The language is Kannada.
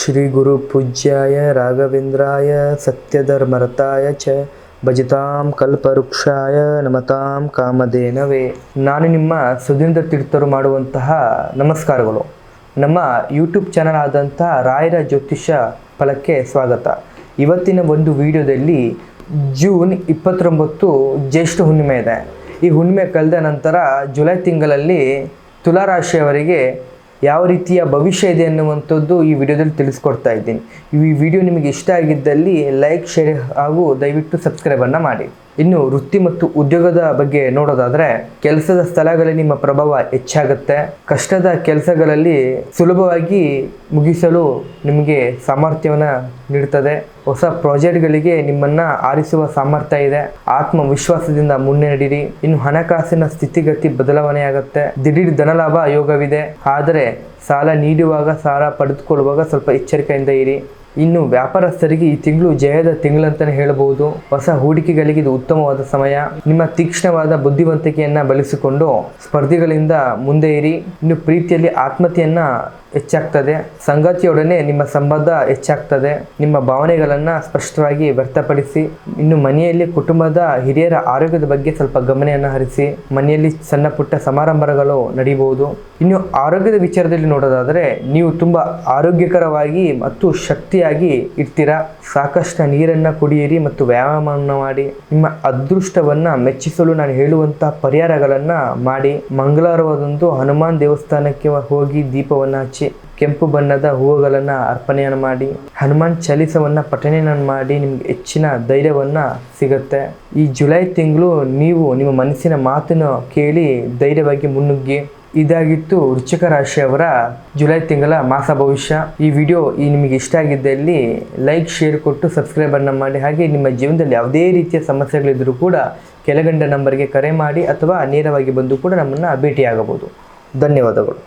ಶ್ರೀ ಗುರು ಪೂಜ್ಯಾಯ ರಾಘವೇಂದ್ರಾಯ ಸತ್ಯಧರ್ಮರತಾಯ ಚ ಭಜತಾಂ ಕಲ್ಪವೃಕ್ಷಾಯ ನಮತಾಂ ಕಾಮಧೇನವೇ. ನಾನು ನಿಮ್ಮ ಸುಧೀಂದ್ರ ತೀರ್ಥರು ಮಾಡುವಂತಹ ನಮಸ್ಕಾರಗಳು. ನಮ್ಮ ಯೂಟ್ಯೂಬ್ ಚಾನಲ್ ಆದಂತಹ ರಾಯರ ಜ್ಯೋತಿಷ್ಯ ಫಲಕ್ಕೆ ಸ್ವಾಗತ. ಇವತ್ತಿನ ಒಂದು ವಿಡಿಯೋದಲ್ಲಿ ಜೂನ್ 29 ಜ್ಯೇಷ್ಠ ಹುಣ್ಣಿಮೆ ಇದೆ. ಈ ಹುಣ್ಣಿಮೆ ಕಳೆದ ನಂತರ ಜುಲೈ ತಿಂಗಳಲ್ಲಿ ತುಲಾರಾಶಿಯವರಿಗೆ ಯಾವ ರೀತಿಯ ಭವಿಷ್ಯ ಇದೆ ಅನ್ನುವಂಥದ್ದು ಈ ವಿಡಿಯೋದಲ್ಲಿ ತಿಳಿಸ್ಕೊಡ್ತಾ ಇದ್ದೀನಿ. ಈ ವಿಡಿಯೋ ನಿಮಗೆ ಇಷ್ಟ ಆಗಿದ್ದಲ್ಲಿ ಲೈಕ್, ಶೇರ್ ಹಾಗೂ ದಯವಿಟ್ಟು ಸಬ್ಸ್ಕ್ರೈಬನ್ನು ಮಾಡಿ. ಇನ್ನು ವೃತ್ತಿ ಮತ್ತು ಉದ್ಯೋಗದ ಬಗ್ಗೆ ನೋಡೋದಾದರೆ, ಕೆಲಸದ ಸ್ಥಳಗಳಲ್ಲಿ ನಿಮ್ಮ ಪ್ರಭಾವ ಹೆಚ್ಚಾಗುತ್ತೆ. ಕಷ್ಟದ ಕೆಲಸಗಳಲ್ಲಿ ಸುಲಭವಾಗಿ ಮುಗಿಸಲು ನಿಮಗೆ ಸಾಮರ್ಥ್ಯವನ್ನು ನೀಡುತ್ತದೆ. ಹೊಸ ಪ್ರಾಜೆಕ್ಟ್ಗಳಿಗೆ ನಿಮ್ಮನ್ನು ಆರಿಸುವ ಸಾಮರ್ಥ್ಯ ಇದೆ. ಆತ್ಮವಿಶ್ವಾಸದಿಂದ ಮುನ್ನಡೆಯಿರಿ. ಇನ್ನು ಹಣಕಾಸಿನ ಸ್ಥಿತಿಗತಿ ಬದಲಾವಣೆಯಾಗುತ್ತೆ. ದಿಢೀರ್ ಧನಲಾಭ ಯೋಗವಿದೆ. ಆದರೆ ಸಾಲ ನೀಡುವಾಗ, ಸಾಲ ಪಡೆದುಕೊಳ್ಳುವಾಗ ಸ್ವಲ್ಪ ಎಚ್ಚರಿಕೆಯಿಂದ ಇರಿ. ಇನ್ನು ವ್ಯಾಪಾರಸ್ಥರಿಗೆ ಈ ತಿಂಗಳು ಜಯದ ತಿಂಗಳಂತಲೇ ಹೇಳಬಹುದು. ಹೊಸ ಹೂಡಿಕೆಗಳಿಗೆ ಇದು ಉತ್ತಮವಾದ ಸಮಯ. ನಿಮ್ಮ ತೀಕ್ಷ್ಣವಾದ ಬುದ್ಧಿವಂತಿಕೆಯನ್ನು ಬಳಸಿಕೊಂಡು ಸ್ಪರ್ಧಿಗಳಿಂದ ಮುಂದೆ ಇರಿ. ಇನ್ನು ಪ್ರೀತಿಯಲ್ಲಿ ಆತ್ಮೀಯತೆಯನ್ನು ಹೆಚ್ಚಾಗ್ತದೆ. ಸಂಗಾತಿಯೊಡನೆ ನಿಮ್ಮ ಸಂಬಂಧ ಹೆಚ್ಚಾಗ್ತದೆ. ನಿಮ್ಮ ಭಾವನೆಗಳನ್ನು ಸ್ಪಷ್ಟವಾಗಿ ವ್ಯಕ್ತಪಡಿಸಿ. ಇನ್ನು ಮನೆಯಲ್ಲಿ ಕುಟುಂಬದ ಹಿರಿಯರ ಆರೋಗ್ಯದ ಬಗ್ಗೆ ಸ್ವಲ್ಪ ಗಮನವನ್ನು ಹರಿಸಿ. ಮನೆಯಲ್ಲಿ ಸಣ್ಣ ಪುಟ್ಟ ಸಮಾರಂಭಗಳು ನಡೆಯಬಹುದು. ಇನ್ನು ಆರೋಗ್ಯದ ವಿಚಾರದಲ್ಲಿ ನೋಡೋದಾದರೆ, ನೀವು ತುಂಬ ಆರೋಗ್ಯಕರವಾಗಿ ಮತ್ತು ಶಕ್ತಿಯಾಗಿ ಇರ್ತೀರಾ. ಸಾಕಷ್ಟು ನೀರನ್ನು ಕುಡಿಯಿರಿ ಮತ್ತು ವ್ಯಾಯಾಮವನ್ನು ಮಾಡಿ. ನಿಮ್ಮ ಅದೃಷ್ಟವನ್ನು ಮೆಚ್ಚಿಸಲು ನಾನು ಹೇಳುವಂತಹ ಪರಿಹಾರಗಳನ್ನು ಮಾಡಿ. ಮಂಗಳವಾರದಂದು ಹನುಮಾನ್ ದೇವಸ್ಥಾನಕ್ಕೆ ಹೋಗಿ ದೀಪವನ್ನು ಹಚ್ಚಿ ಕೆಂಪು ಬಣ್ಣದ ಹೂವುಗಳನ್ನು ಅರ್ಪಣೆಯನ್ನು ಮಾಡಿ. ಹನುಮಾನ್ ಚಾಲಿಸವನ್ನು ಪಠಣೆಯನ್ನು ಮಾಡಿ. ನಿಮ್ಗೆ ಹೆಚ್ಚಿನ ಧೈರ್ಯವನ್ನು ಸಿಗುತ್ತೆ. ಈ ಜುಲೈ ತಿಂಗಳು ನೀವು ನಿಮ್ಮ ಮನಸ್ಸಿನ ಮಾತನ್ನು ಕೇಳಿ ಧೈರ್ಯವಾಗಿ ಮುನ್ನುಗ್ಗಿ. ಇದಾಗಿತ್ತು ವೃಶ್ಚಿಕ ರಾಶಿಯವರ ಜುಲೈ ತಿಂಗಳ ಮಾಸ ಭವಿಷ್ಯ. ಈ ವಿಡಿಯೋ ನಿಮಗೆ ಇಷ್ಟ ಆಗಿದ್ದಲ್ಲಿ ಲೈಕ್, ಶೇರ್ ಕೊಟ್ಟು ಸಬ್ಸ್ಕ್ರೈಬನ್ನು ಮಾಡಿ. ಹಾಗೆ ನಿಮ್ಮ ಜೀವನದಲ್ಲಿ ಯಾವುದೇ ರೀತಿಯ ಸಮಸ್ಯೆಗಳಿದ್ದರೂ ಕೂಡ ಕೆಳಗಂಡ ನಂಬರ್ಗೆ ಕರೆ ಮಾಡಿ ಅಥವಾ ನೇರವಾಗಿ ಬಂದು ಕೂಡ ನಮ್ಮನ್ನು ಭೇಟಿಯಾಗಬಹುದು. ಧನ್ಯವಾದಗಳು.